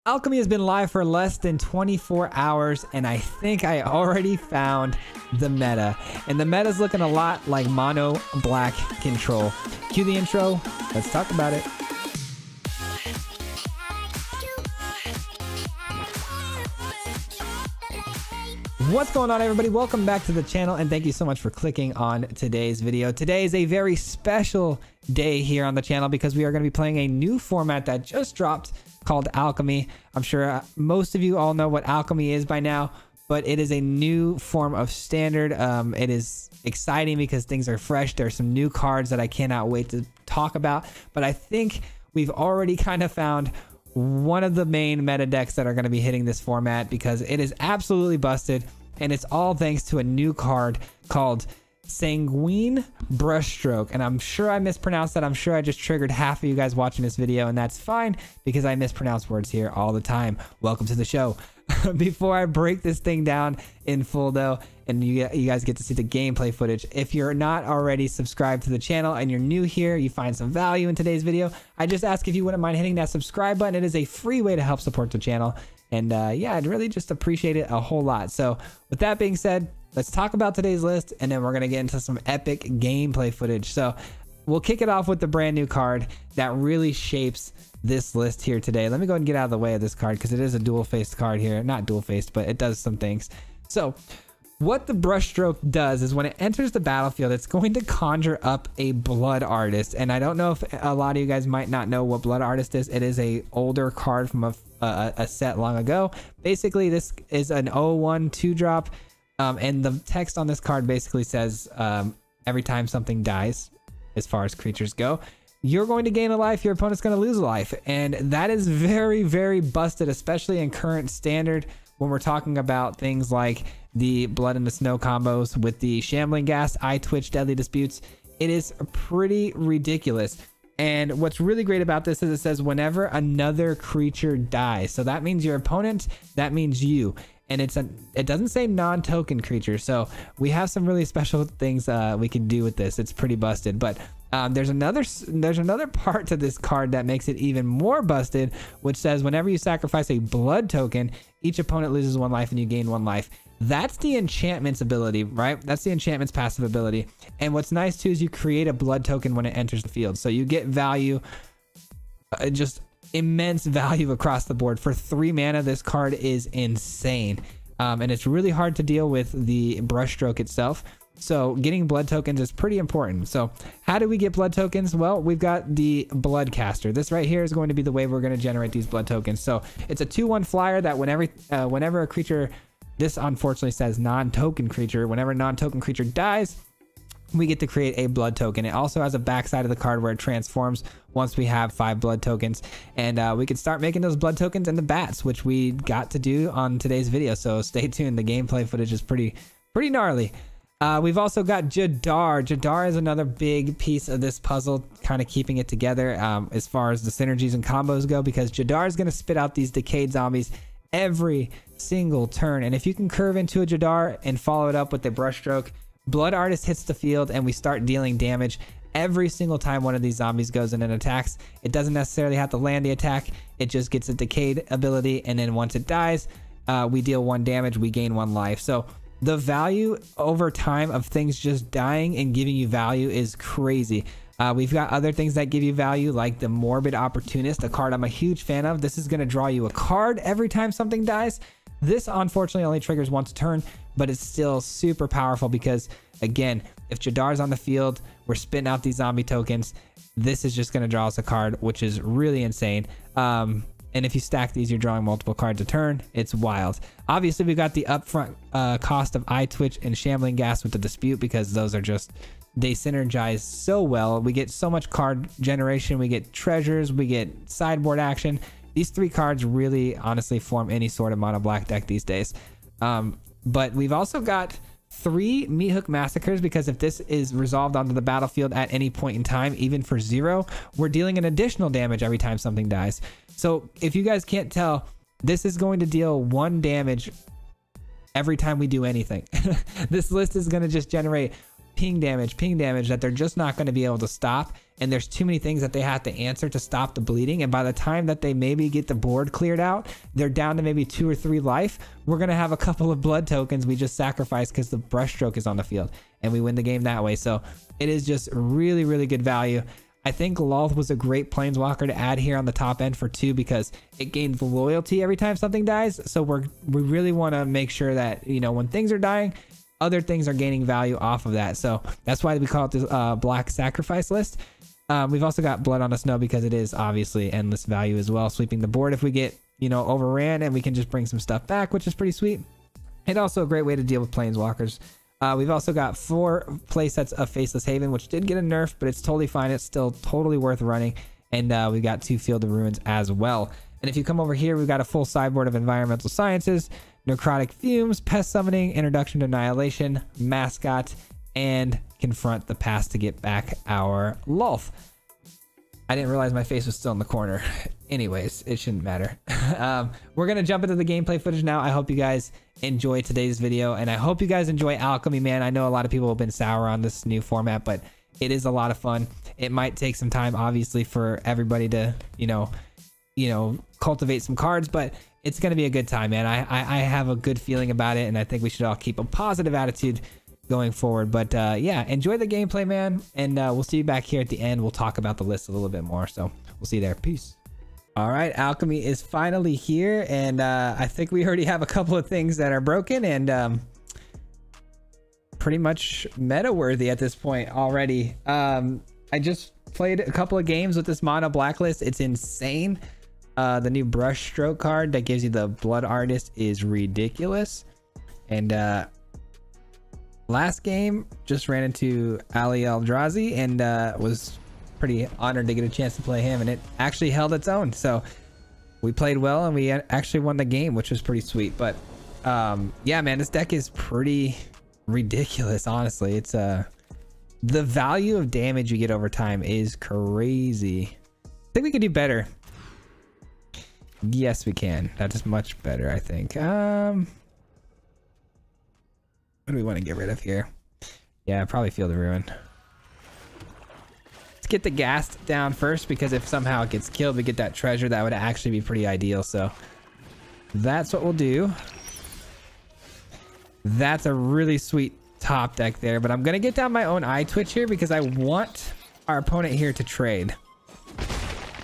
Alchemy has been live for less than 24 hours, and I think I already found the meta. And the meta is looking a lot like mono black control. Cue the intro. Let's talk about it. What's going on, everybody? Welcome back to the channel, and thank you so much for clicking on today's video. Today is a very special day here on the channel because we are going to be playing a new format that just dropped called Alchemy. I'm sure most of you all know what Alchemy is by now, but it is a new form of standard. It is exciting because things are fresh. There's some new cards that I cannot wait to talk about, but I think we've already kind of found one of the main meta decks that are going to be hitting this format because it is absolutely busted, and it's all thanks to a new card called Sanguine Brushstroke. And I'm sure I mispronounced that. I'm sure I just triggered half of you guys watching this video, and that's fine because I mispronounce words here all the time. Welcome to the show. Before I break this thing down in full though, and you guys get to see the gameplay footage, if you're not already subscribed to the channel and you're new here, you find some value in today's video, I just ask if you wouldn't mind hitting that subscribe button. It is a free way to help support the channel, and yeah, I'd really just appreciate it a whole lot. So with that being said, let's talk about today's list, and then we're going to get into some epic gameplay footage. So we'll kick it off with the brand new card that really shapes this list here today. Let me go ahead and get out of the way of this card because it is a dual-faced card here. Not dual-faced, but it does some things. So what the Brushstroke does is when it enters the battlefield, it's going to conjure up a Blood Artist. And I don't know if a lot of you guys might not know what Blood Artist is. It is a older card from a set long ago. Basically, this is an 0/1 2-drop. And the text on this card basically says every time something dies, as far as creatures go, you're going to gain a life, your opponent's going to lose a life. And that is very, very busted, especially in current standard when we're talking about things like the Blood in the Snow combos with the Shambling Gas, Eye Twitch, Deadly Disputes. It is pretty ridiculous. And what's really great about this is it says whenever another creature dies. So that means your opponent, that means you. And it doesn't say non-token creature, so we have some really special things we can do with this. It's pretty busted, but there's another part to this card that makes it even more busted, which says whenever you sacrifice a blood token, each opponent loses 1 life and you gain 1 life. That's the enchantment's ability, right? That's the enchantment's passive ability. And what's nice too is you create a blood token when it enters the field, so you get value, just immense value across the board. For 3 mana, this card is insane, and it's really hard to deal with the Brushstroke itself, so getting blood tokens is pretty important. So how do we get blood tokens? Well, we've got the Bloodcaster. This right here is going to be the way we're going to generate these blood tokens. So it's a 2/1 flyer that whenever a creature, this unfortunately says non-token creature, whenever a non-token creature dies, we get to create a blood token. It also has a backside of the card where it transforms once we have 5 blood tokens, and we can start making those blood tokens into bats, which we got to do on today's video. So stay tuned. The gameplay footage is pretty gnarly. We've also got Jadar. Jadar is another big piece of this puzzle, kind of keeping it together as far as the synergies and combos go, because Jadar is going to spit out these decayed zombies every single turn. And if you can curve into a Jadar and follow it up with the Brushstroke, Blood Artist hits the field and we start dealing damage every single time one of these zombies goes in and attacks. It doesn't necessarily have to land the attack. It just gets a decayed ability, and then once it dies, we deal 1 damage, we gain 1 life. So the value over time of things just dying and giving you value is crazy. We've got other things that give you value, like the Morbid Opportunist, a card I'm a huge fan of. This is going to draw you a card every time something dies. This unfortunately only triggers once a turn, but it's still super powerful because, again, if Jadar's on the field, we're spitting out these zombie tokens. This is just going to draw us a card, which is really insane. And if you stack these, you're drawing multiple cards a turn. It's wild. Obviously, we've got the upfront cost of Eye Twitch and Shambling Gas with the Dispute, because those are just, they synergize so well. We get so much card generation. We get treasures. We get sideboard action. These 3 cards really honestly form any sort of mono black deck these days. But we've also got 3 Meat Hook Massacres, because if this is resolved onto the battlefield at any point in time, even for 0, we're dealing an additional damage every time something dies. So if you guys can't tell, this is going to deal 1 damage every time we do anything. This list is going to just generate ping damage that they're just not going to be able to stop. and there's too many things that they have to answer to stop the bleeding. And by the time that they maybe get the board cleared out, they're down to maybe 2 or 3 life. We're going to have a couple of blood tokens we just sacrificed because the brushstroke is on the field, and we win the game that way. So it is just really, really good value. I think Lolth was a great planeswalker to add here on the top end for 2 because it gains loyalty every time something dies. So we really want to make sure that, you know, when things are dying, other things are gaining value off of that. So that's why we call it the black sacrifice list. We've also got Blood on the Snow because it is obviously endless value as well, sweeping the board if we get, you know, overran, and we can just bring some stuff back, which is pretty sweet. And also a great way to deal with planeswalkers. We've also got 4 playsets of Faceless Haven, which did get a nerf, but it's totally fine. It's still totally worth running. And we've got 2 Field of Ruins as well. And if you come over here, we've got a full sideboard of Environmental Sciences, Necrotic Fumes, Pest Summoning, Introduction to Annihilation, Mascot, and Confront the Past to get back our Lolth. I didn't realize my face was still in the corner. Anyways, it shouldn't matter. We're going to jump into the gameplay footage now. I hope you guys enjoy today's video, and I hope you guys enjoy Alchemy, man. I know a lot of people have been sour on this new format, but it is a lot of fun. It might take some time, obviously, for everybody to, you know, cultivate some cards, but it's going to be a good time, man. I have a good feeling about it, and I think we should all keep a positive attitude going forward. But yeah, enjoy the gameplay, man, and we'll see you back here at the end. We'll talk about the list a little bit more, so we'll see you there. Peace. All right, Alchemy is finally here, and I think we already have a couple of things that are broken and pretty much meta worthy at this point already. I just played a couple of games with this mono blacklist. It's insane. The new brushstroke card that gives you the Blood Artist is ridiculous. And last game just ran into Ali Eldrazi and was pretty honored to get a chance to play him, and it actually held its own. So we played well and we actually won the game, which was pretty sweet. But yeah, man, this deck is pretty ridiculous, honestly. It's the value of damage you get over time is crazy. I think we could do better. Yes, we can. That is much better, I think. What do we want to get rid of here? Yeah, probably Field of Ruin. Let's get the Ghast down first, because if somehow it gets killed, we get that treasure. That would actually be pretty ideal. So that's what we'll do. That's a really sweet top deck there, but I'm going to get down my own eye twitch here because I want our opponent here to trade.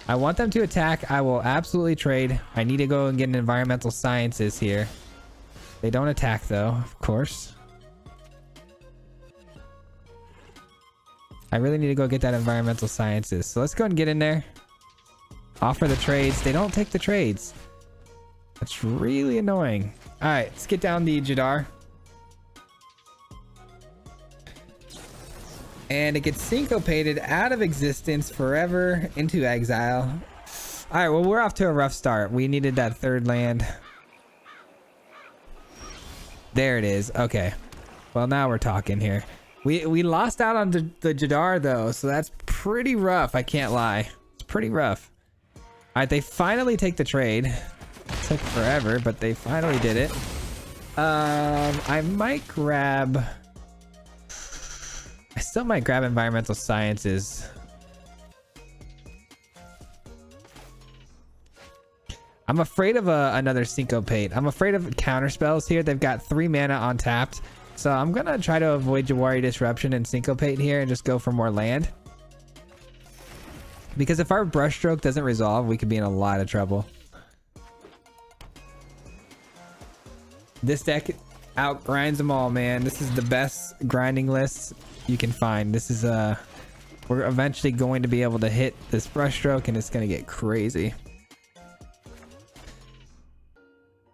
I want them to attack. I will absolutely trade. I need to go and get an Environmental Sciences here. They don't attack though, of course. I really need to go get that Environmental Sciences. So let's go and get in there. Offer the trades. They don't take the trades. That's really annoying. All right, let's get down the Jadar. And it gets syncopated out of existence forever into exile. All right, well, we're off to a rough start. We needed that third land. There it is. Okay. Well, now we're talking here. We lost out on the Jadar, though, so that's pretty rough. I can't lie. It's pretty rough. All right, they finally take the trade. It took forever, but they finally did it. I might grab... I still might grab Environmental Sciences. I'm afraid of another Syncopate. I'm afraid of counter spells here. They've got 3 mana untapped. So I'm going to try to avoid Jawari Disruption and Syncopate here and just go for more land. Because if our Brushstroke doesn't resolve, we could be in a lot of trouble. This deck outgrinds them all, man. This is the best grinding list you can find. This is we're eventually going to be able to hit this Brushstroke, and it's going to get crazy.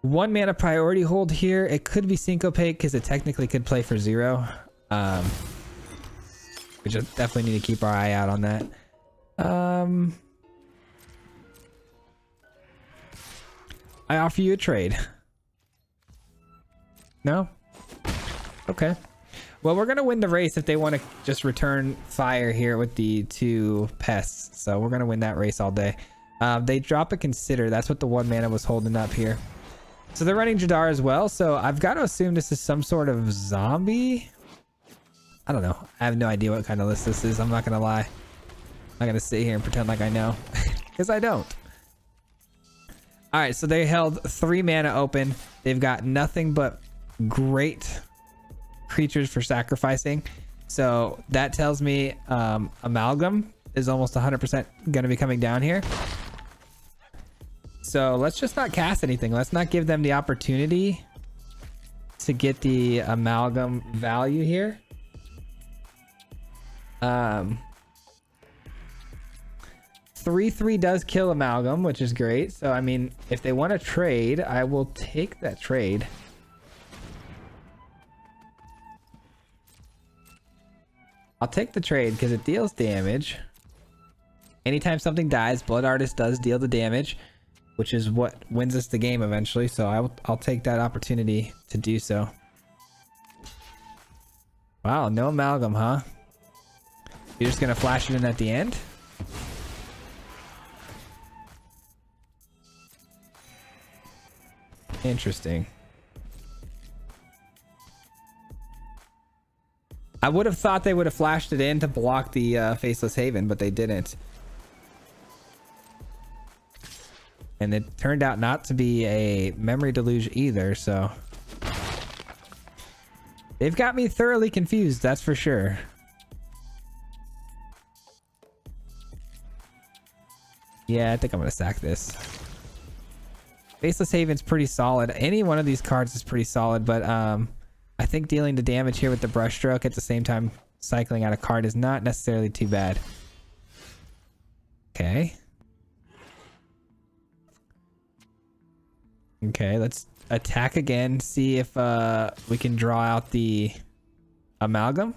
1 mana priority hold here. It could be Syncopate because it technically could play for 0. We just definitely need to keep our eye out on that. I offer you a trade. No? Okay. Well, we're going to win the race if they want to just return fire here with the 2 pests. So we're going to win that race all day. They drop a Consider. That's what the 1 mana was holding up here. So they're running Jadar as well. So I've got to assume this is some sort of zombie. I don't know. I have no idea what kind of list this is. I'm not going to lie. I'm gonna sit here and pretend like I know, because I don't. All right, so they held 3 mana open. They've got nothing but great creatures for sacrificing. So that tells me Amalgam is almost 100% going to be coming down here. So let's just not cast anything. Let's not give them the opportunity to get the Amalgam value here. 3/3 does kill Amalgam, which is great. So I mean, if they want to trade, I will take that trade. I'll take the trade because it deals damage. Anytime something dies, Blood Artist does deal the damage, which is what wins us the game eventually. So I'll take that opportunity to do so. Wow, no Amalgam, huh? You're just gonna flash it in at the end? Interesting. I would have thought they would have flashed it in to block the Faceless Haven, but they didn't. And it turned out not to be a Memory Deluge either, so... They've got me thoroughly confused, that's for sure. Yeah, I think I'm gonna sack this. Faceless Haven's pretty solid. Any one of these cards is pretty solid, but I think dealing the damage here with the Brushstroke at the same time cycling out a card is not necessarily too bad. Okay. Okay, let's attack again, see if we can draw out the Amalgam.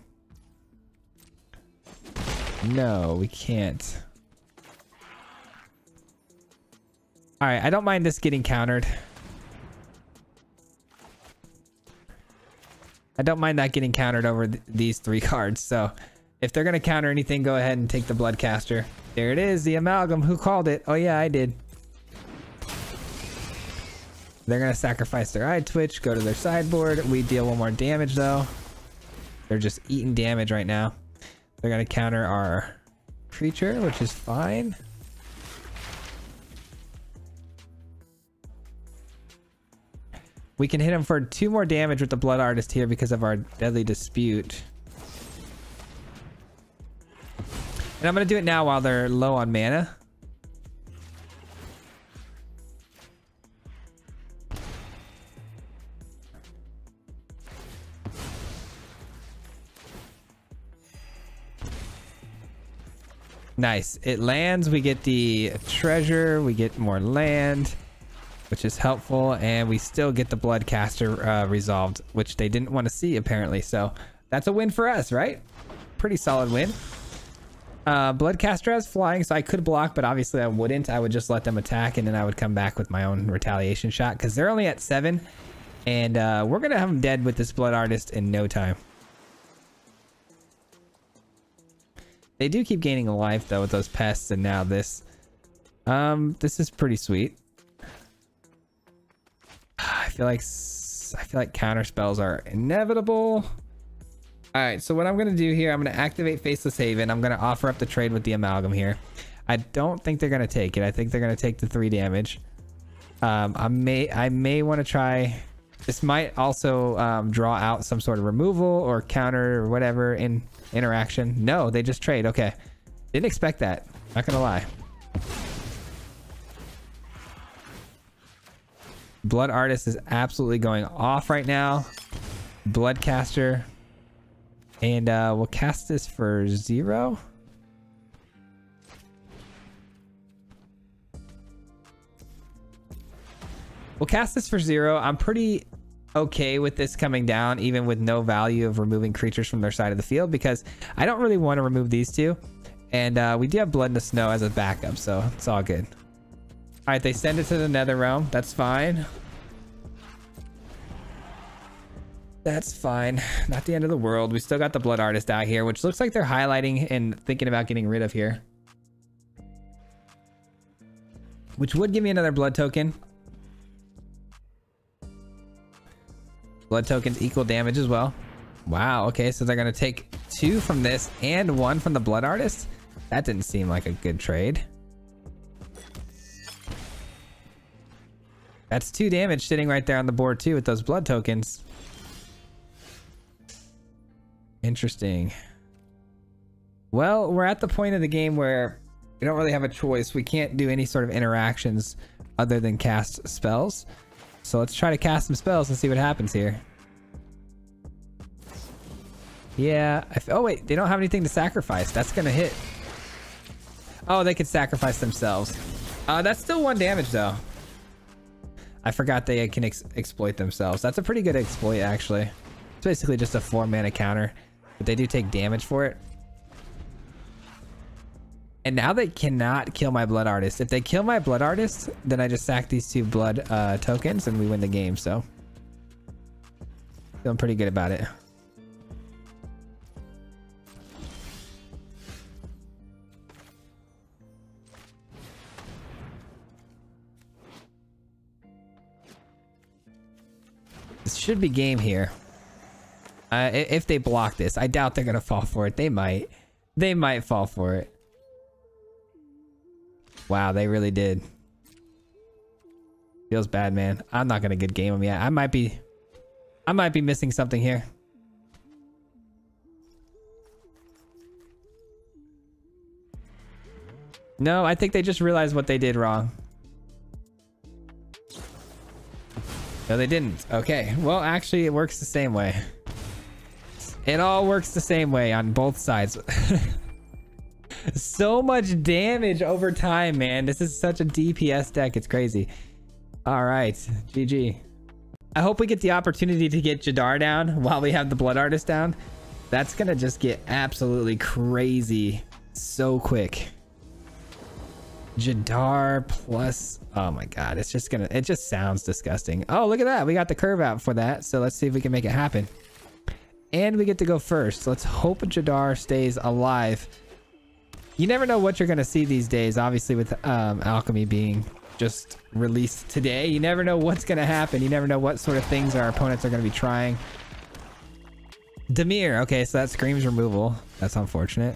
No, we can't. All right, I don't mind this getting countered. I don't mind that getting countered over these 3 cards. So if they're going to counter anything, go ahead and take the Bloodcaster. There it is, the Amalgam. Who called it? Oh yeah, I did. They're going to sacrifice their Eye Twitch, go to their sideboard. We deal 1 more damage though. They're just eating damage right now. They're going to counter our creature, which is fine. We can hit him for 2 more damage with the Blood Artist here because of our Deadly Dispute. And I'm going to do it now while they're low on mana. Nice. It lands. We get the treasure. We get more land, which is helpful, and we still get the Bloodcaster resolved, which they didn't want to see apparently. So that's a win for us, right? Pretty solid win. Bloodcaster has flying, so I could block, but obviously I wouldn't. I would just let them attack, and then I would come back with my own retaliation shot because they're only at 7, and we're gonna have them dead with this Blood Artist in no time. They do keep gaining a life though with those pests, and now this. This is pretty sweet. I feel like counter spells are inevitable. All right, so what I'm gonna do here, I'm gonna activate Faceless Haven. I'm gonna offer up the trade with the Amalgam here. I don't think they're gonna take it. I think they're gonna take the 3 damage. I may want to try. This might also draw out some sort of removal or counter or whatever in interaction. No, they just trade. Okay, didn't expect that. Not gonna lie. Blood Artist is absolutely going off right now. Bloodcaster. And we'll cast this for 0. We'll cast this for 0. I'm pretty okay with this coming down, even with no value of removing creatures from their side of the field, because I don't really want to remove these 2. And we do have Blood in the Snow as a backup, so it's all good. All right, they send it to the Nether Realm. That's fine. That's fine. Not the end of the world. We still got the Blood Artist out here, which looks like they're highlighting and thinking about getting rid of here. Which would give me another blood token. Blood tokens equal damage as well. Wow, okay, so they're going to take 2 from this and 1 from the Blood Artist. That didn't seem like a good trade. That's 2 damage sitting right there on the board too with those blood tokens. Interesting. Well, we're at the point of the game where we don't really have a choice. We can't do any sort of interactions other than cast spells. So let's try to cast some spells and see what happens here. Yeah. Oh wait, they don't have anything to sacrifice. That's gonna hit. Oh, they could sacrifice themselves. That's still 1 damage though. I forgot they can exploit themselves. That's a pretty good exploit actually. It's basically just a 4-mana counter, but they do take damage for it. And now they cannot kill my Blood Artist. If they kill my Blood Artist, then I just sack these 2 blood tokens and we win the game. So feeling pretty good about it. This should be game here. If they block this, I doubt they're gonna fall for it. They might. They might fall for it. Wow, they really did. Feels bad, man. I'm not gonna good game them yet. I might be missing something here. No, I think they just realized what they did wrong. No, they didn't. Okay. Well, actually, it works the same way. It all works the same way on both sides. So much damage over time, man. This is such a DPS deck. It's crazy. All right. GG. I hope we get the opportunity to get Jadar down while we have the Blood Artist down. That's going to just get absolutely crazy so quick. Jadar plus... Oh my god, it's just gonna... It just sounds disgusting. Oh, look at that. We got the curve out for that. So let's see if we can make it happen. And we get to go first. Let's hope Jadar stays alive. You never know what you're going to see these days. Obviously with alchemy being just released today. You never know what's going to happen. You never know what sort of things our opponents are going to be trying. Demir. Okay, so that screams removal. That's unfortunate.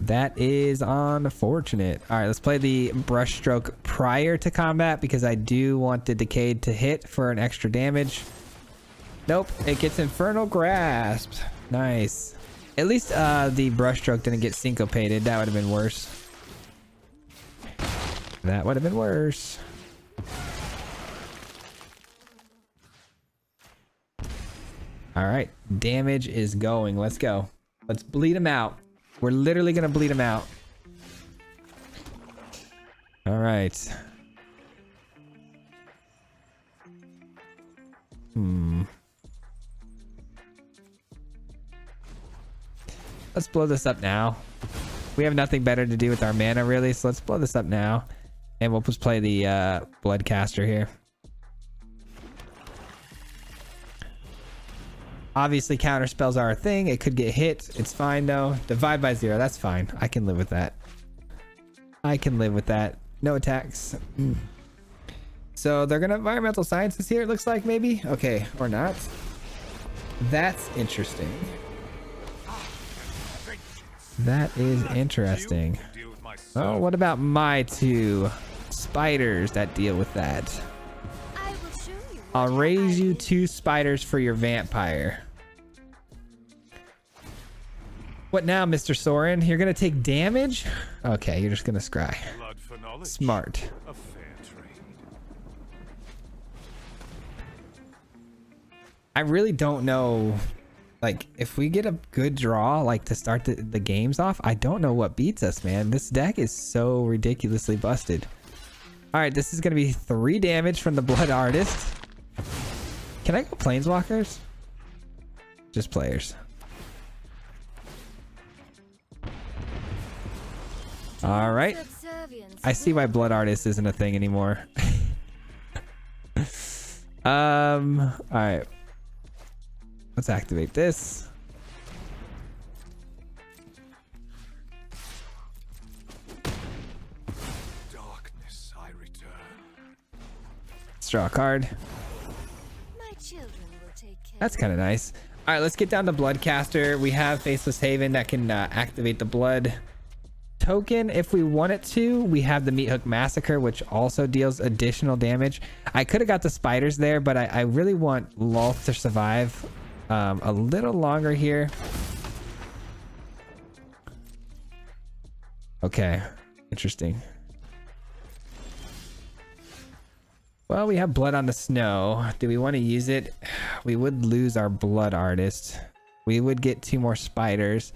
That is unfortunate. All right, let's play the brushstroke prior to combat because I do want the Decayed to hit for an extra damage. Nope, it gets Infernal Grasp. Nice. At least the brushstroke didn't get syncopated. That would have been worse. That would have been worse. All right, damage is going. Let's go. Let's bleed him out. We're literally gonna bleed him out. All right. Let's blow this up now. We have nothing better to do with our mana really, so let's blow this up now. And we'll just play the Bloodcaster here. Obviously counter spells are a thing. It could get hit. It's fine though. Divide by 0. That's fine. I can live with that. I can live with that. No attacks. So they're gonna environmental sciences here, it looks like maybe. Okay, or not. That's interesting. That is interesting. Oh, what about my 2 spiders that deal with that? I'll raise you 2 spiders for your vampire. What now, Mr. Soren? You're gonna take damage? Okay, you're just gonna scry. Smart. I really don't know. Like, if we get a good draw, like to start the games off, I don't know what beats us, man. This deck is so ridiculously busted. All right, this is gonna be 3 damage from the Blood Artist. Can I go Planeswalkers? Just players. All right. I see why Blood Artist isn't a thing anymore. All right. Let's activate this. Darkness, I return. Let's draw a card. My children will take care. That's kind of nice. All right, let's get down to Bloodcaster. We have Faceless Haven that can activate the blood token if we want it to. We have the Meat Hook Massacre, which also deals additional damage. I could have got the spiders there, but I really want Lolth to survive a little longer here. Okay, interesting. Well, we have blood on the snow. Do we want to use it? We would lose our blood artist. We would get 2 more spiders.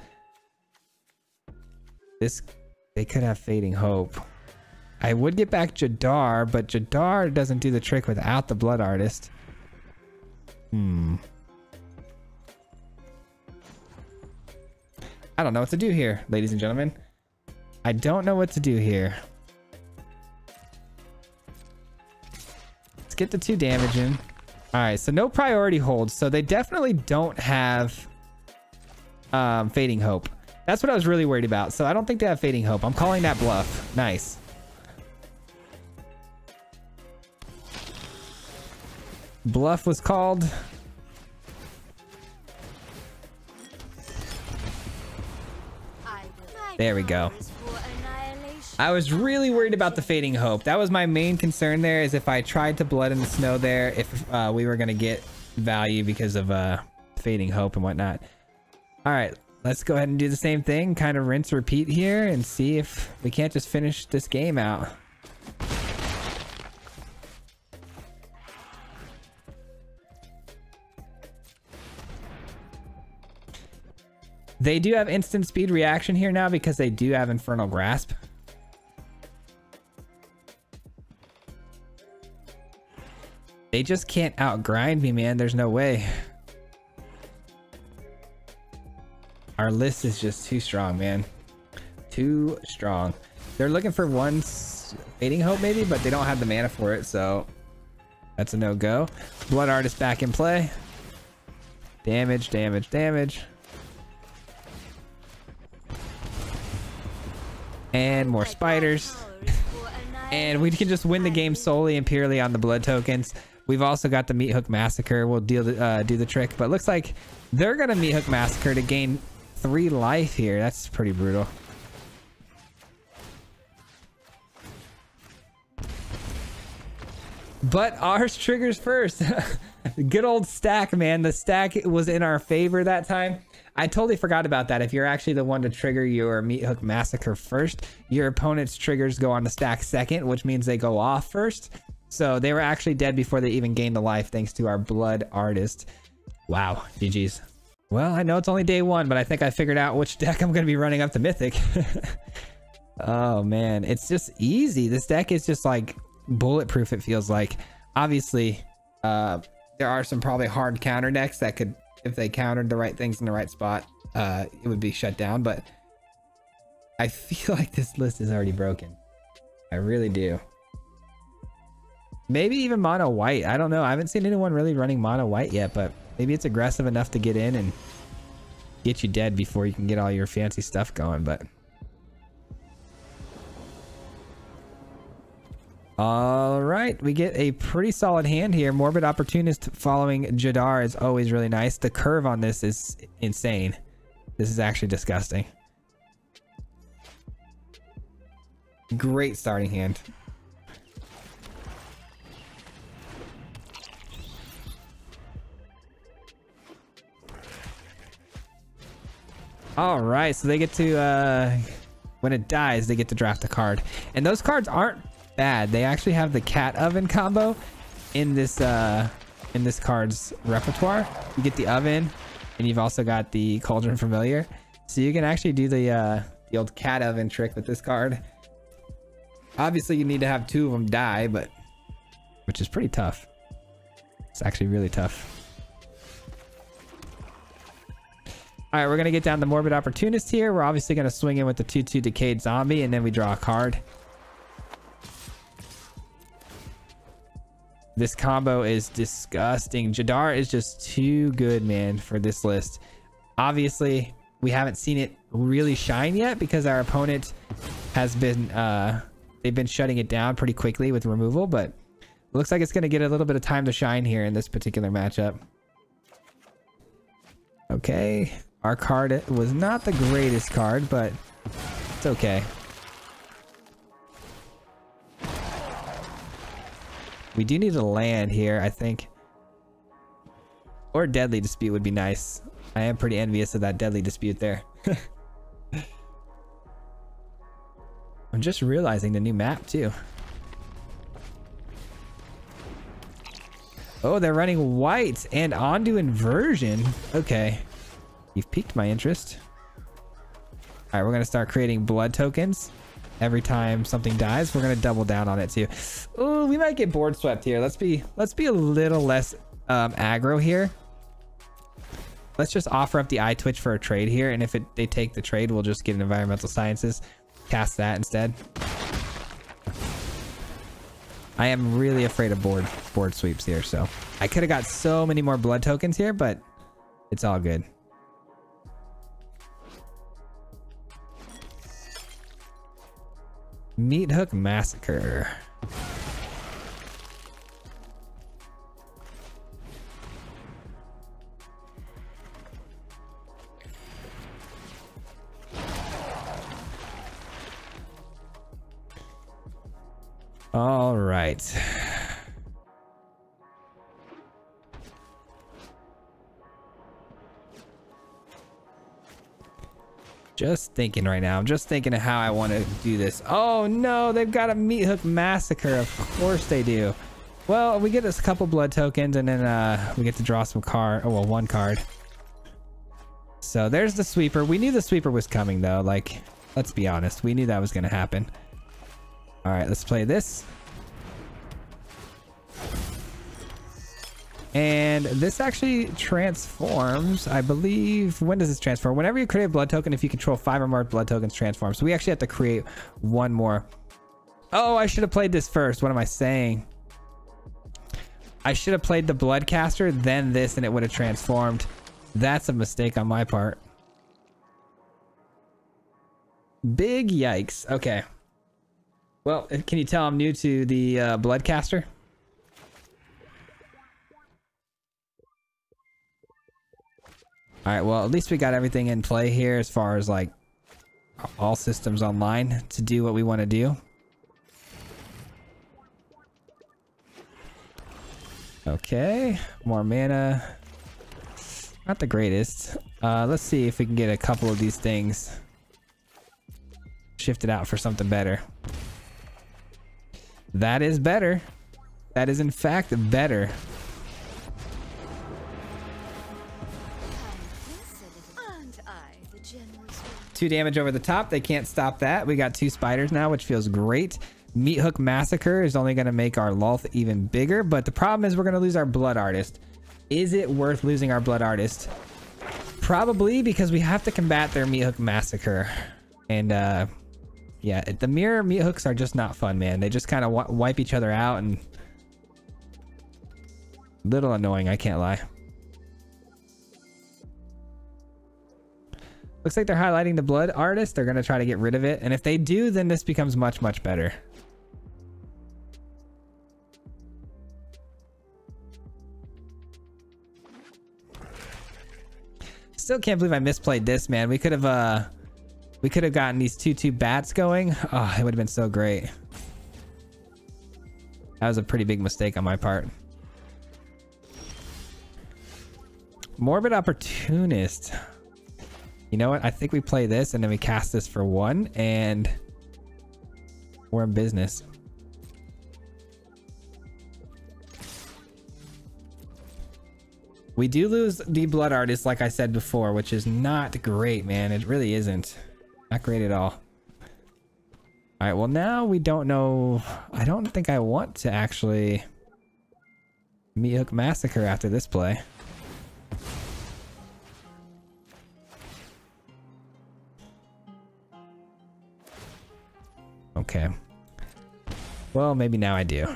They could have Fading Hope. I would get back Jadar, but Jadar doesn't do the trick without the blood artist. I don't know what to do here, ladies and gentlemen. I don't know what to do here. Let's get the 2 damage in. All right, so no priority holds. So they definitely don't have Fading Hope. That's what I was really worried about. So I don't think they have Fading Hope. I'm calling that bluff. Nice. Bluff was called. There we go. I was really worried about the Fading Hope. That was my main concern there, is if I tried to blood in the snow there, if we were going to get value because of Fading Hope and whatnot. All right, let's go ahead and do the same thing. Kind of rinse, repeat here and see if we can't just finish this game out. They do have instant speed reaction here now because they do have Infernal Grasp. They just can't outgrind me, man. There's no way. Our list is just too strong, man. Too strong. They're looking for 1 Fading Hope maybe, but they don't have the mana for it, so that's a no-go. Blood Artist back in play. Damage, damage, damage. And more spiders. And we can just win the game solely and purely on the blood tokens. We've also got the Meat Hook Massacre. We'll do the trick, but it looks like they're gonna Meat Hook Massacre to gain 3 life here. That's pretty brutal. But ours triggers first. Good old stack, man. The stack was in our favor that time. I totally forgot about that. If you're actually the one to trigger your Meat Hook Massacre first, your opponent's triggers go on the stack second, which means they go off first. So they were actually dead before they even gained the life, thanks to our blood artist. Wow, GG's. Well, I know it's only day 1, but I think I figured out which deck I'm going to be running up to Mythic. Oh man, it's just easy. This deck is just like bulletproof, it feels like. Obviously, there are some probably hard counter decks that could, if they countered the right things in the right spot, it would be shut down, but I feel like this list is already broken. I really do. Maybe even mono white. I don't know. I haven't seen anyone really running mono white yet, but maybe it's aggressive enough to get in and get you dead before you can get all your fancy stuff going, but all right, we get a pretty solid hand here. Morbid Opportunist following Jadar is always really nice. The curve on this is insane. This is actually disgusting. Great starting hand. All right, so they get to, when it dies, they get to draft a card. And those cards aren't bad. They actually have the Cat Oven combo in this card's repertoire. You get the Oven, and you've also got the Cauldron Familiar. So you can actually do the old Cat Oven trick with this card. Obviously, you need to have 2 of them die, but which is pretty tough. It's actually really tough. All right, we're going to get down the Morbid Opportunist here. We're obviously going to swing in with the 2/2 Decayed Zombie, and then we draw a card. This combo is disgusting. Jadar is just too good, man, for this list. Obviously, we haven't seen it really shine yet because our opponent has been, they've been shutting it down pretty quickly with removal, but it looks like it's going to get a little bit of time to shine here in this particular matchup. Okay. Our card was not the greatest card, but it's okay. We do need to land here, I think. Or Deadly Dispute would be nice. I am pretty envious of that Deadly Dispute there. I'm just realizing the new map too. Oh, they're running white and onto inversion. Okay. You've piqued my interest. All right, we're going to start creating blood tokens. Every time something dies, we're going to double down on it too. Oh, we might get board swept here. Let's be a little less aggro here. Let's just offer up the eye twitch for a trade here, and if they take the trade, we'll just get environmental sciences. Cast that instead. I am really afraid of board sweeps here, so I could have got so many more blood tokens here, but it's all good. Meat Hook Massacre. All right. Just thinking right now. I'm just thinking of how I want to do this. Oh no, they've got a Meat Hook Massacre. Of course they do. Well, we get us a couple blood tokens and then we get to draw some card. Oh, well, one card. So there's the sweeper. We knew the sweeper was coming though. Like, let's be honest. We knew that was going to happen. All right, let's play this. And this actually transforms, I believe. When does this transform? Whenever you create a blood token, if you control 5 or more blood tokens, transform. So we actually have to create one more. Oh, I should have played this first. What am I saying? I should have played the Bloodcaster, then this, and it would have transformed. That's a mistake on my part. Big yikes. Okay. Well, can you tell I'm new to the Bloodcaster? All right, well, at least we got everything in play here as far as like all systems online to do what we want to do. Okay, more mana. Not the greatest. Let's see if we can get a couple of these things shifted out for something better. That is better. That is in fact better. 2 damage over the top. They can't stop that. We got 2 spiders now, which feels great. Meat Hook Massacre is only going to make our Lulth even bigger, but the problem is we're going to lose our Blood Artist. Is it worth losing our Blood Artist? Probably, because we have to combat their Meat Hook Massacre. And yeah, the mirror Meat Hooks are just not fun, man. They just kind of wipe each other out, and little annoying, I can't lie. Looks like they're highlighting the Blood Artist. They're going to try to get rid of it. And if they do, then this becomes much, much better. Still can't believe I misplayed this, man. We could have gotten these 2/2 bats going. Oh, it would have been so great. That was a pretty big mistake on my part. Morbid Opportunist. You know what? I think we play this and then we cast this for 1 and we're in business. We do lose the Blood Artist, like I said before, which is not great, man. It really isn't. Not great at all. All right, well, now we don't know. I don't think I want to actually Meat Hook Massacre after this play. Okay. Well, maybe now I do.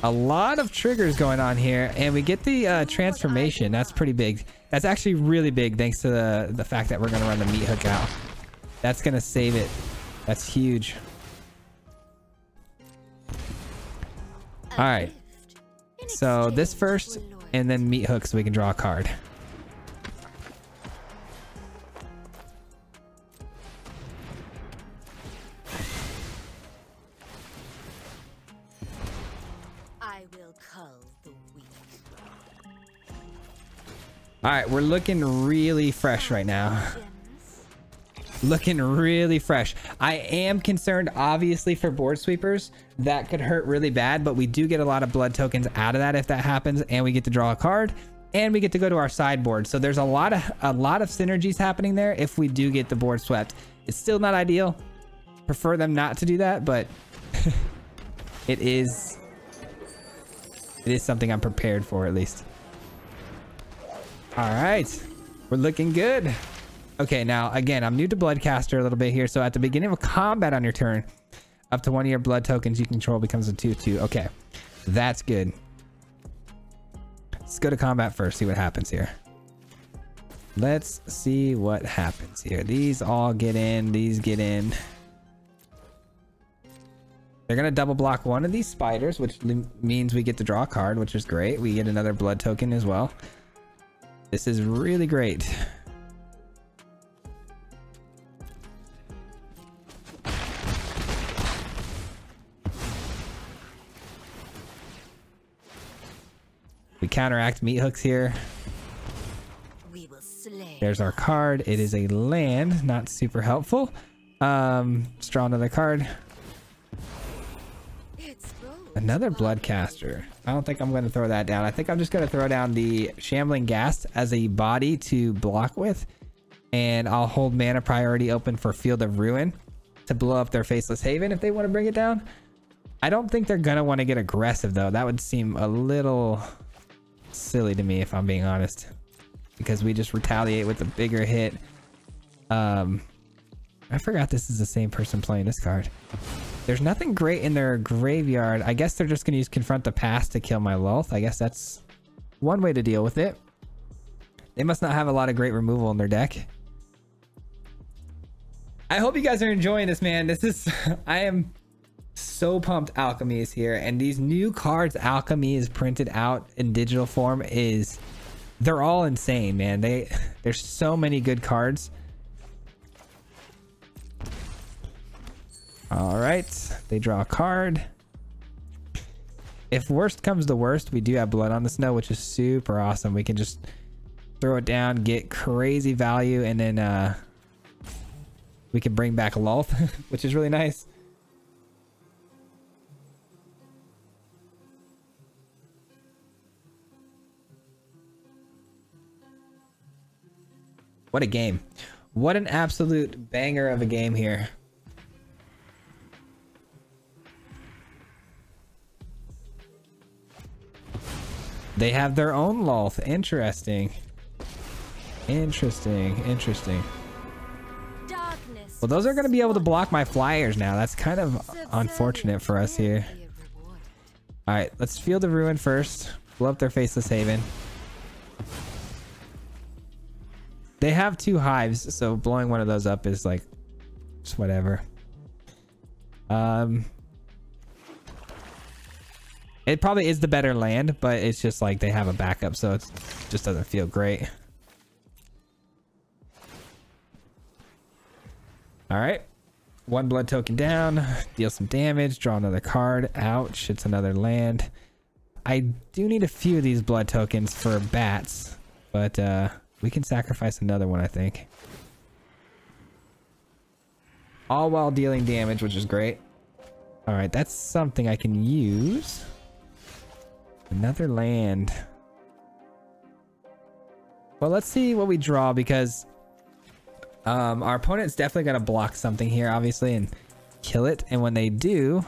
A lot of triggers going on here, and we get the transformation. That's pretty big. That's actually really big, thanks to the fact that we're going to run the Meat Hook out. That's going to save it. That's huge. All right. So this first, and then meat hook so we can draw a card. All right, we're looking really fresh right now. Looking really fresh. I am concerned, obviously, for board sweepers. That could hurt really bad, but we do get a lot of blood tokens out of that if that happens, and we get to draw a card, and we get to go to our sideboard. So there's a lot of synergies happening there if we do get the board swept. It's still not ideal. Prefer them not to do that, but it is something I'm prepared for, at least. All right, we're looking good. Okay, now again, I'm new to Bloodcaster a little bit here. So at the beginning of combat on your turn, up to one of your blood tokens you control becomes a 2/2. Okay, that's good. Let's go to combat first, see what happens here. Let's see what happens here. These all get in, these get in. They're gonna double block one of these spiders, which means we get to draw a card, which is great. We get another blood token as well. This is really great. We counteract meat hooks here. There's our card. It is a land, not super helpful. Let's draw another card. Another Bloodcaster. I don't think I'm going to throw that down. I think I'm just going to throw down the Shambling Ghast as a body to block with. And I'll hold mana priority open for Field of Ruin to blow up their Faceless Haven if they want to bring it down. I don't think they're going to want to get aggressive, though. That would seem a little silly to me, if I'm being honest. Because we just retaliate with a bigger hit. I forgot this is the same person playing this card. There's nothing great in their graveyard. I guess they're just going to use Confront the Past to kill my Lulth. I guess that's one way to deal with it. They must not have a lot of great removal in their deck. I hope you guys are enjoying this, man. This is... I am so pumped Alchemy is here. And these new cards Alchemy is printed out in digital form is... They're all insane, man. There's so many good cards. All right, they draw a card. If worst comes to worst, we do have Blood on the Snow, which is super awesome. We can just throw it down, get crazy value, and then we can bring back Lulth, which is really nice. What a game. What an absolute banger of a game here. They have their own Lulth. Interesting. Interesting. Well, those are going to be able to block my flyers now. That's kind of unfortunate for us here. All right, let's Field of Ruin first. Blow up their Faceless Haven. They have 2 hives, so blowing one of those up is like just whatever. It probably is the better land, but it's just like they have a backup, so it just doesn't feel great. All right, 1 blood token down, deal some damage, draw another card. Ouch, it's another land. I do need a few of these blood tokens for bats, but we can sacrifice another one, I think. All while dealing damage, which is great. All right, that's something I can use. Another land. Well, let's see what we draw, because our opponent's definitely going to block something here, obviously, and kill it. And when they do,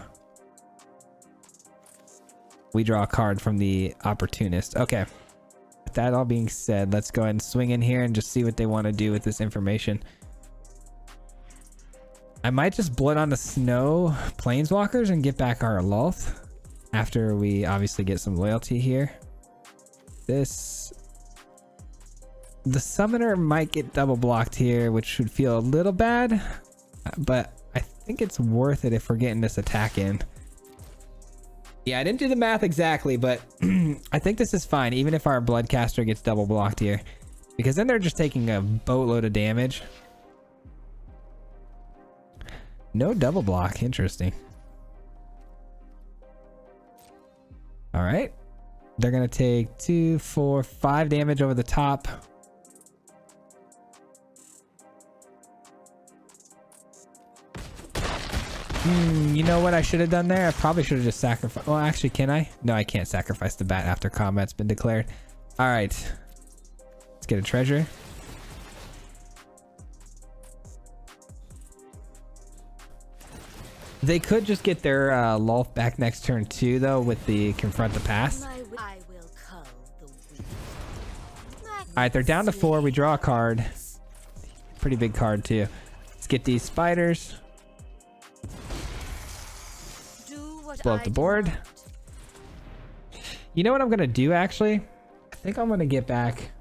we draw a card from the Opportunist. Okay. With that all being said, let's go ahead and swing in here and just see what they want to do with this information. I might just Blood on the Snow Planeswalkers and get back our Lulth after we obviously get some loyalty here. The summoner might get double blocked here, which would feel a little bad, but I think it's worth it if we're getting this attack in. Yeah, I didn't do the math exactly, but I think this is fine, even if our Bloodcaster gets double blocked here. Because then they're just taking a boatload of damage. No double block. Interesting. All right. They're going to take 2, 4, 5 damage over the top. You know what I should have done there? I probably should have just sacrificed. Well, actually, can I? No, I can't sacrifice the bat after combat's been declared. All right. Let's get a treasure. They could just get their Lolth back next turn too, though, with the Confront the Past. Alright, they're down to 4. We draw a card. Pretty big card too. Let's get these spiders. Blow up the board. You know what I'm going to do, actually? I think I'm going to get back...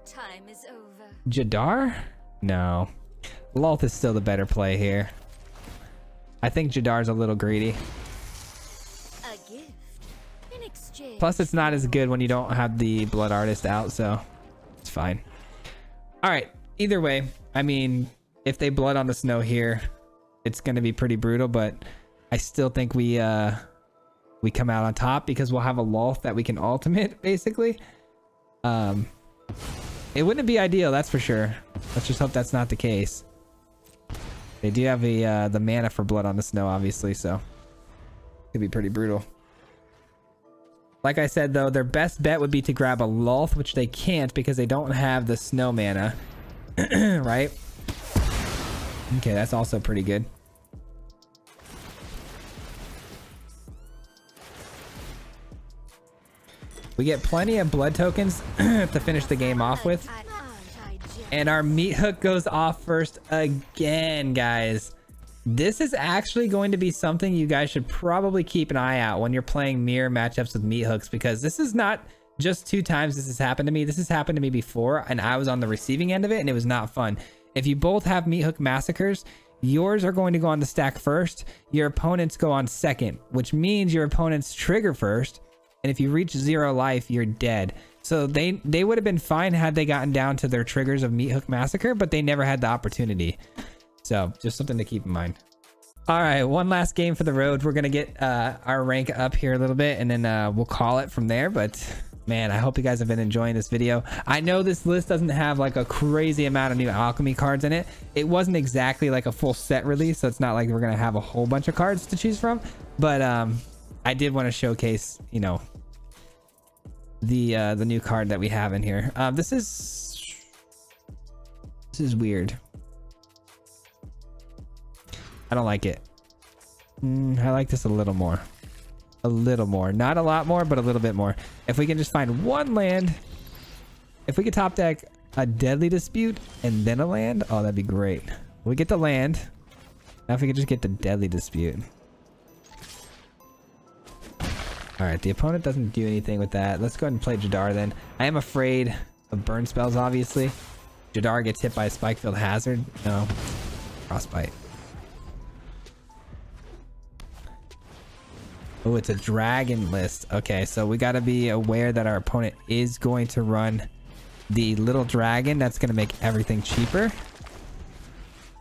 Time is over. Jadar? No. Lolth is still the better play here. I think Jadar's a little greedy. A gift in exchange. Plus, it's not as good when you don't have the Blood Artist out, so it's fine. All right. Either way, I mean, if they blood on the snow here, it's going to be pretty brutal, but I still think we come out on top because we'll have a Lolth that we can ultimate, basically. It wouldn't be ideal, that's for sure. Let's just hope that's not the case. They do have the mana for Blood on the Snow, obviously, so it'd be pretty brutal. Like I said, though, their best bet would be to grab a Lolth, which they can't because they don't have the snow mana. Right? Okay, that's also pretty good. We get plenty of blood tokens to finish the game off with. And our meat hook goes off first again, guys. This is actually going to be something you guys should probably keep an eye out when you're playing mirror matchups with meat hooks, because this is not just 2 times this has happened to me. This has happened to me before, and I was on the receiving end of it, and it was not fun. If you both have meat hook massacres, yours are going to go on the stack first. Your opponents go on second, which means your opponents trigger first. And if you reach 0 life, you're dead. So they would have been fine had they gotten down to their triggers of Meat Hook Massacre, but they never had the opportunity. So just something to keep in mind. All right, one last game for the road. We're going to get our rank up here a little bit, and then we'll call it from there. But man, I hope you guys have been enjoying this video. I know this list doesn't have like a crazy amount of new alchemy cards in it. It wasn't exactly like a full set release, so it's not like we're going to have a whole bunch of cards to choose from. But I did want to showcase, you know, the new card that we have in here. This is weird. I don't like it. I like this a little more. A little more. Not a lot more, but a little bit more. If we can just find one land. If we could top deck a Deadly Dispute and then a land. Oh, that'd be great. We get the land. Now if we could just get the Deadly Dispute. Alright, the opponent doesn't do anything with that. Let's go ahead and play Jadar then. I am afraid of burn spells, obviously. Jadar gets hit by a Spikefield Hazard. No. Frostbite. Oh, it's a dragon list. Okay, so we got to be aware that our opponent is going to run the little dragon. That's going to make everything cheaper.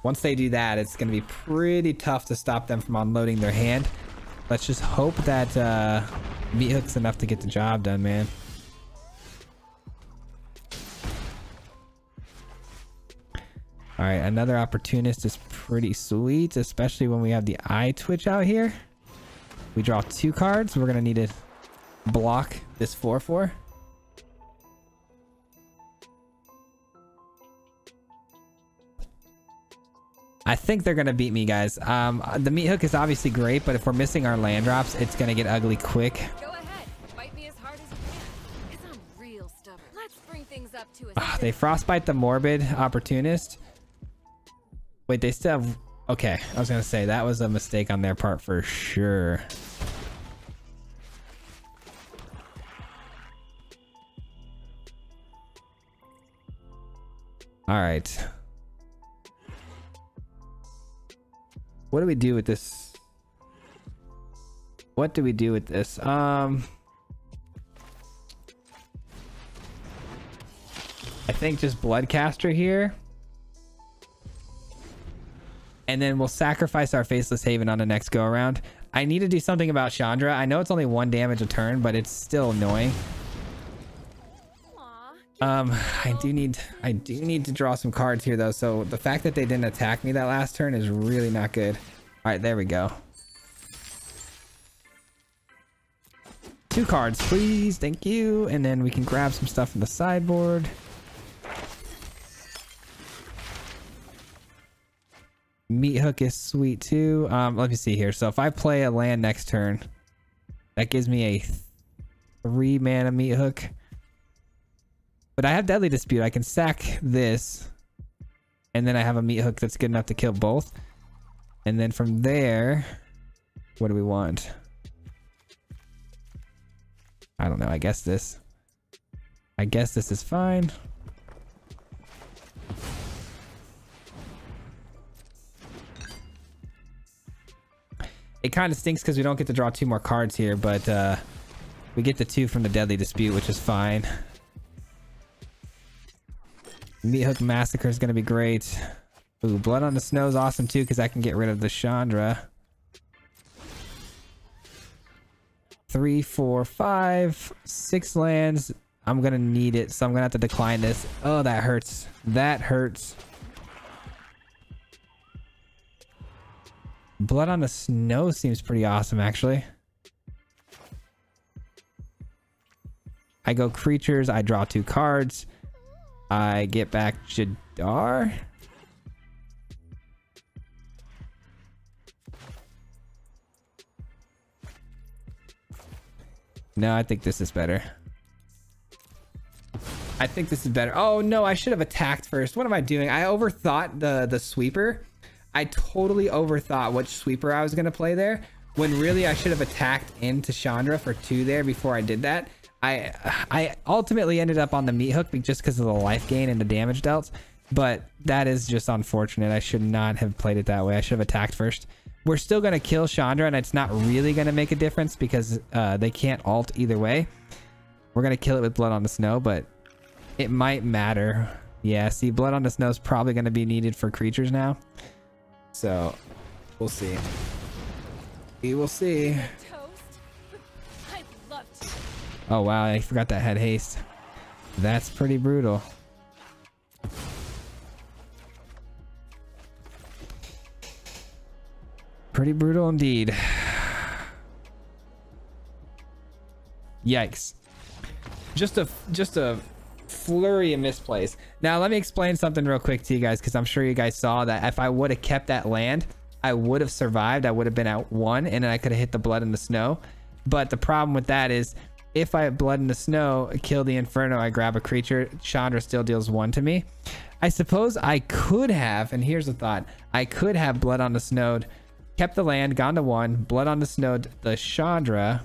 Once they do that, it's going to be pretty tough to stop them from unloading their hand. Let's just hope that meat hook's enough to get the job done, man. All right, another opportunist is pretty sweet, especially when we have the eye twitch out here. We draw 2 cards. We're gonna need to block this 4/4. I think they're gonna beat me, guys. The meat hook is obviously great, but if we're missing our land drops, it's gonna get ugly quick. Go ahead, fight me as hard as you can. 'Cause I'm real stubborn. Let's bring things up to a They frostbite the morbid opportunist. Wait, they still have... Okay, I was gonna say that was a mistake on their part for sure. All right. What do we do with this? What do we do with this? I think just Bloodcaster here. And then we'll sacrifice our Faceless Haven on the next go around. I need to do something about Chandra. I know it's only 1 damage a turn, but it's still annoying. I do need to draw some cards here though. So the fact that they didn't attack me that last turn is really not good. All right, there we go. 2 cards, please. Thank you. And then we can grab some stuff from the sideboard. Meat Hook is sweet too. Let me see here. So if I play a land next turn, that gives me a 3 mana Meat Hook. But I have Deadly Dispute. I can sack this, and then I have a Meat Hook that's good enough to kill both. And then from there, what do we want? I don't know. I guess this is fine. It kind of stinks because we don't get to draw 2 more cards here, but we get the 2 from the Deadly Dispute, which is fine. Meat Hook Massacre is going to be great. Ooh, Blood on the Snow is awesome too because I can get rid of the Chandra. 3, 4, 5, 6 lands. I'm going to need it, so I'm going to have to decline this. Oh, that hurts. That hurts. Blood on the Snow seems pretty awesome, actually. I go creatures. I draw 2 cards. I get back Jadar. No, I think this is better. I think this is better. Oh, no, I should have attacked first. What am I doing? I overthought the sweeper. I totally overthought which sweeper I was going to play there, when really I should have attacked into Chandra for 2 there before I did that. I ultimately ended up on the Meat Hook just because of the life gain and the damage dealt, but that is just unfortunate. I should not have played it that way. I should have attacked first. We're still going to kill Chandra, and it's not really going to make a difference because they can't ult either way. We're going to kill it with Blood on the Snow, but it might matter. Yeah, see, Blood on the Snow is probably going to be needed for creatures now. So, we'll see. We will see. Oh, wow, I forgot that had haste. That's pretty brutal. Pretty brutal indeed. Yikes. Just a flurry of misplays. Now let me explain something real quick to you guys, because I'm sure you guys saw that if I would have kept that land, I would have survived. I would have been at 1, and then I could have hit the Blood in the Snow. But the problem with that is, if I have Blood in the Snow, kill the Inferno, I grab a creature, Chandra still deals 1 to me. I suppose I could have, and here's the thought, I could have Blood on the Snowed, kept the land, gone to 1, Blood on the Snowed the Chandra.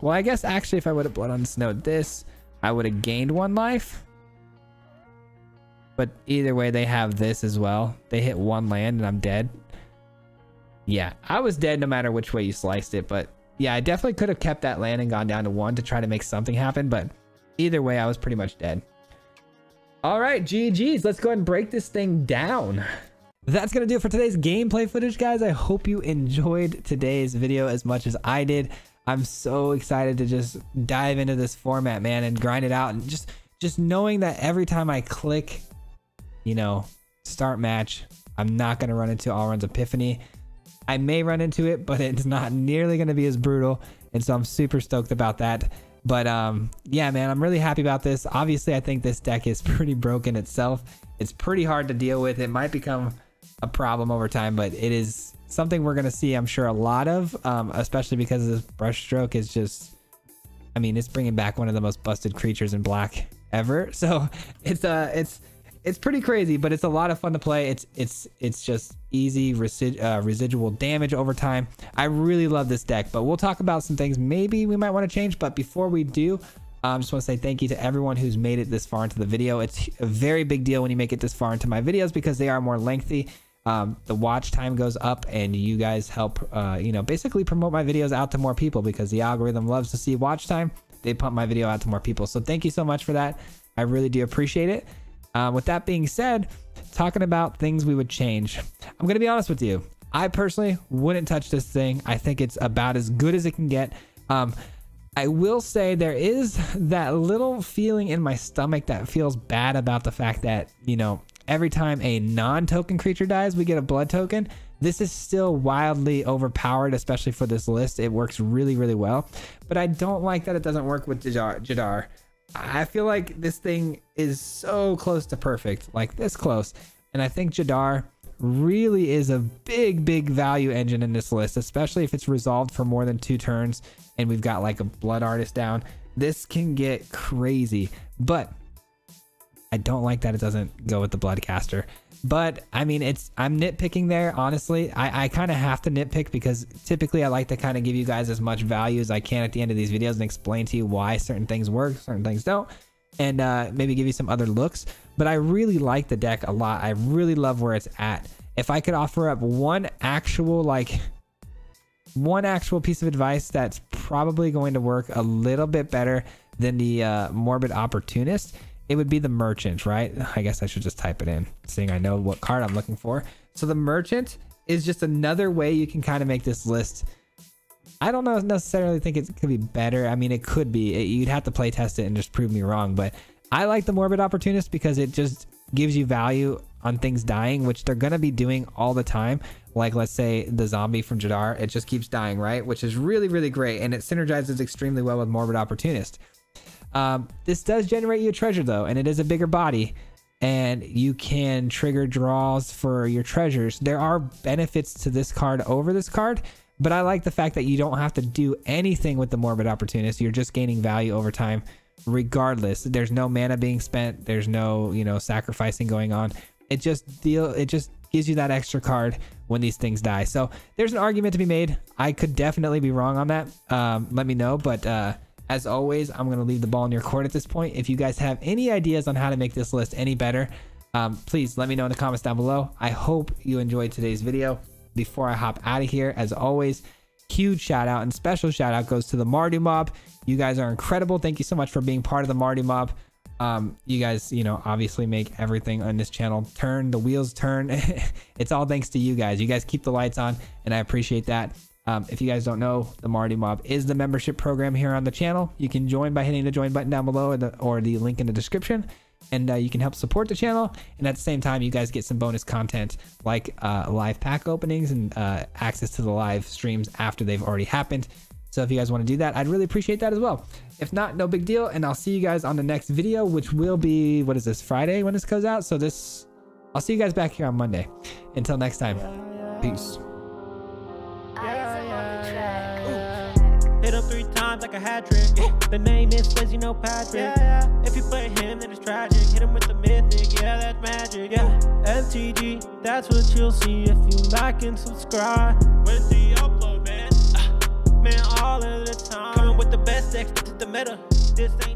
Well, I guess actually if I would have Blood on the Snowed this, I would have gained 1 life. But either way, they have this as well. They hit 1 land and I'm dead. Yeah, I was dead no matter which way you sliced it, but yeah, I definitely could have kept that land and gone down to 1 to try to make something happen, but either way, I was pretty much dead. All right, GG's. Let's go ahead and break this thing down. That's going to do it for today's gameplay footage, guys. I hope you enjoyed today's video as much as I did. I'm so excited to just dive into this format, man, and grind it out. And just knowing that every time I click, you know, start match, I'm not going to run into All Run's Epiphany. I may run into it, but it's not nearly going to be as brutal. And so I'm super stoked about that. But yeah, man, I'm really happy about this. Obviously, I think this deck is pretty broken itself. It's pretty hard to deal with. It might become a problem over time, but it is something we're going to see, I'm sure, a lot of, especially because this brushstroke is just, I mean, it's bringing back one of the most busted creatures in black ever. So it's pretty crazy, but it's a lot of fun to play. It's just easy residual damage over time. I really love this deck, but we'll talk about some things maybe we might want to change. But before we do, I just want to say thank you to everyone who's made it this far into the video. It's a very big deal when you make it this far into my videos because they are more lengthy. the watch time goes up, and you guys help, you know, basically promote my videos out to more people because the algorithm loves to see watch time. They pump my video out to more people. So thank you so much for that. I really do appreciate it. With that being said, talking about things we would change, I'm going to be honest with you. I personally wouldn't touch this thing. I think it's about as good as it can get. I will say there is that little feeling in my stomach that feels bad about the fact that, you know, every time a non-token creature dies, we get a blood token. This is still wildly overpowered, especially for this list. It works really, really well. But I don't like that it doesn't work with Jadar. I feel like this thing is so close to perfect, like this close. And I think Jadar really is a big value engine in this list, especially if it's resolved for more than 2 turns and we've got like a blood artist down. This can get crazy, but I don't like that it doesn't go with the bloodcaster. But I mean, I'm nitpicking there, honestly. I kind of have to nitpick because typically I like to kind of give you guys as much value as I can at the end of these videos and explain to you why certain things work, certain things don't, and maybe give you some other looks. But I really like the deck a lot. I really love where it's at. If I could offer up one actual piece of advice that's probably going to work a little bit better than the Morbid Opportunist, it would be the Merchant, right? I guess I should just type it in, seeing I know what card I'm looking for. So the Merchant is just another way you can kind of make this list. I don't know, necessarily think it could be better. I mean, it could be. You'd have to play test it and just prove me wrong. But I like the Morbid Opportunist because it just gives you value on things dying, which they're going to be doing all the time. Like, let's say the zombie from Jadar, it just keeps dying, right? Which is really, really great. And it synergizes extremely well with Morbid Opportunist. This does generate you a treasure though, and it is a bigger body, and you can trigger draws for your treasures. There are benefits to this card over this card, but I like the fact that you don't have to do anything with the Morbid Opportunist. You're just gaining value over time regardless. There's no mana being spent. There's no, you know, sacrificing going on. It just gives you that extra card when these things die. So there's an argument to be made. I could definitely be wrong on that. Let me know, but as always, I'm going to leave the ball in your court at this point. If you guys have any ideas on how to make this list any better, please let me know in the comments down below. I hope you enjoyed today's video. Before I hop out of here, as always, huge shout out and special shout out goes to the Mardu Mob. You guys are incredible. Thank you so much for being part of the Mardu Mob. You guys, you know, obviously make everything on this channel turn, the wheels turn. It's all thanks to you guys. You guys keep the lights on, and I appreciate that. If you guys don't know, the Mardu Mob is the membership program here on the channel. You can join by hitting the join button down below or the link in the description, and you can help support the channel. And at the same time, you guys get some bonus content like live pack openings and access to the live streams after they've already happened. So if you guys want to do that, I'd really appreciate that as well. If not, no big deal. And I'll see you guys on the next video, which will be, what is this, Friday when this goes out? So I'll see you guys back here on Monday. Until next time, peace. Hit him 3 times like a hat trick. The name is Swayze, no Patrick. If you play him, then it's tragic. Hit him with the mythic, yeah, that's magic. MTG, that's what you'll see if you like and subscribe. Where's the upload, man? Man, all of the time. Coming with the best decks, this is the meta. This ain't